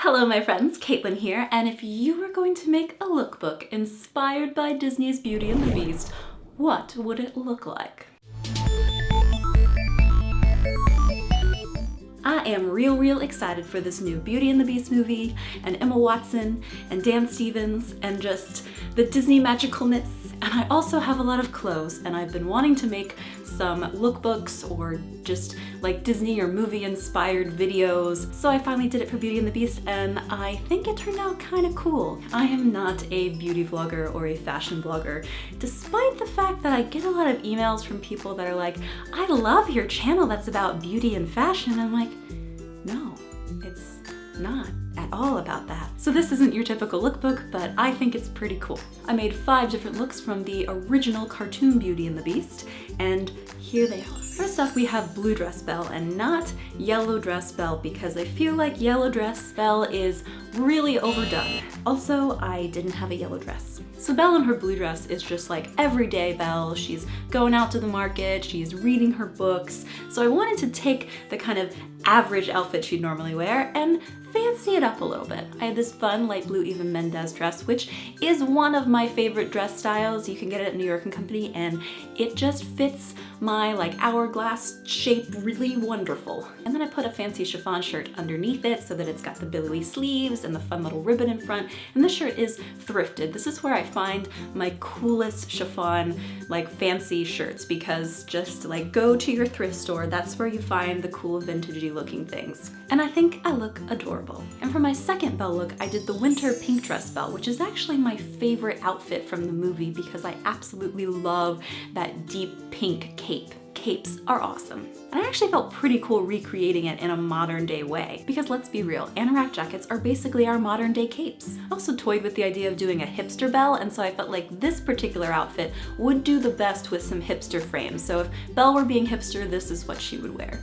Hello my friends, Kaitlyn here, and if you were going to make a lookbook inspired by Disney's Beauty and the Beast, what would it look like? I am real excited for this new Beauty and the Beast movie, and Emma Watson, and Dan Stevens, and just the Disney magicalness. And I also have a lot of clothes, and I've been wanting to make some lookbooks or just like Disney or movie inspired videos. So I finally did it for Beauty and the Beast, and I think it turned out kind of cool. I am not a beauty vlogger or a fashion blogger, despite the fact that I get a lot of emails from people that are like, I love your channel that's about beauty and fashion. I'm like, no, it's not at all about that. So this isn't your typical lookbook, but I think it's pretty cool. I made 5 different looks from the original cartoon Beauty and the Beast, and here they are. First off, we have blue dress Belle and not yellow dress Belle, because I feel like yellow dress Belle is really overdone. Also, I didn't have a yellow dress. So Belle in her blue dress is just like everyday Belle. She's going out to the market, she's reading her books. So I wanted to take the kind of average outfit she'd normally wear and fancy it up a little bit. I had this fun light blue Eva Mendes dress, which is one of my favorite dress styles. You can get it at New York & Company, and it just fits my like hourglass shape really wonderful. And then I put a fancy chiffon shirt underneath it so that it's got the billowy sleeves and the fun little ribbon in front. And this shirt is thrifted. This is where I find my coolest chiffon, like fancy shirts, because just like go to your thrift store, that's where you find the cool vintagey looking things. And I think I look adorable. And for my second Belle look, I did the winter pink dress Belle, which is actually my favorite outfit from the movie because I absolutely love that deep pink cape. Capes are awesome. And I actually felt pretty cool recreating it in a modern day way, because let's be real, anorak jackets are basically our modern day capes. I also toyed with the idea of doing a hipster Belle, and so I felt like this particular outfit would do the best with some hipster frames. So if Belle were being hipster, this is what she would wear.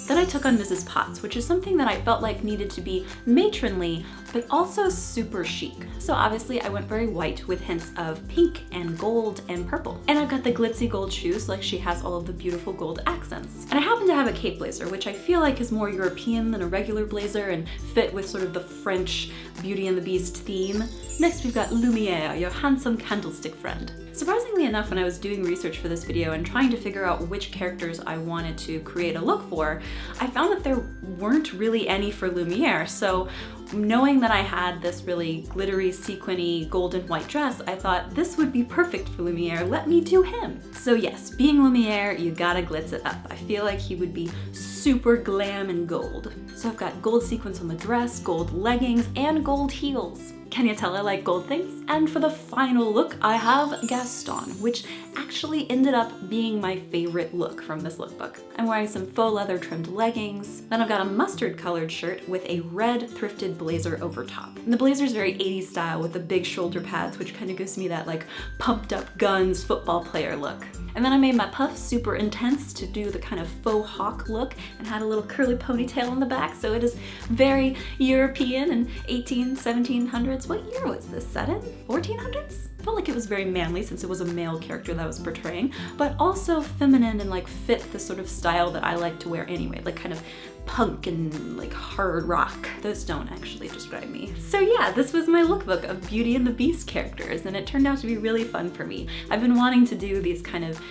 Then I took on Mrs. Potts, which is something that I felt like needed to be matronly, but also super chic. So obviously I went very white with hints of pink and gold and purple. And I've got the glitzy gold shoes, like she has all of the beautiful gold accents. And I happen to have a cape blazer, which I feel like is more European than a regular blazer and fit with sort of the French Beauty and the Beast theme. Next we've got Lumiere, your handsome candlestick friend. Surprisingly enough, when I was doing research for this video and trying to figure out which characters I wanted to create a look for, I found that there weren't really any for Lumiere. So knowing that I had this really glittery, sequiny, gold and white dress, I thought this would be perfect for Lumiere, let me do him. So yes, being Lumiere, you gotta glitz it up. I feel like he would be super glam and gold. So I've got gold sequins on the dress, gold leggings, and gold heels. Can you tell I like gold things? And for the final look, I have Gaston, which actually ended up being my favorite look from this lookbook. I'm wearing some faux leather trimmed leggings. Then I've got a mustard colored shirt with a red thrifted blazer over top. And the blazer's very 80s style with the big shoulder pads, which kind of gives me that like pumped up guns football player look. And then I made my puff super intense to do the kind of faux hawk look and had a little curly ponytail in the back, so it is very European and 1700s. What year was this set in? 1400s? I felt like it was very manly since it was a male character that I was portraying, but also feminine and like fit the sort of style that I like to wear anyway, like kind of punk and like hard rock. Those don't actually describe me. So yeah, this was my lookbook of Beauty and the Beast characters, and it turned out to be really fun for me. I've been wanting to do these kind of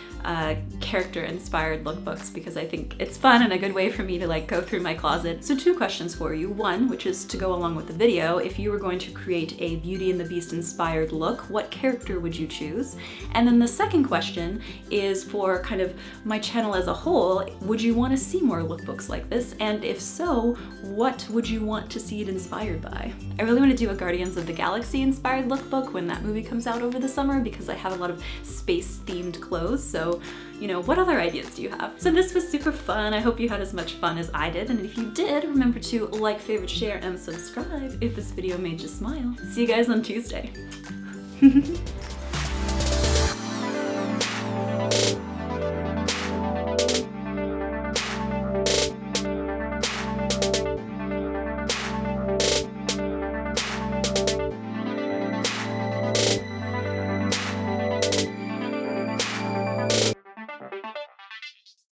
character inspired lookbooks because I think it's fun and a good way for me to like go through my closet. So 2 questions for you. One, which is to go along with the video, if you were going to create a Beauty and the Beast inspired look, what character would you choose? And then the second question is for kind of my channel as a whole, would you want to see more lookbooks like this? And if so, what would you want to see it inspired by? I really want to do a Guardians of the Galaxy inspired lookbook when that movie comes out over the summer because I have a lot of space themed clothes. So, you know, what other ideas do you have? So this was super fun. I hope you had as much fun as I did. And if you did, remember to like, favorite, share, and subscribe if this video made you smile. See you guys on Tuesday.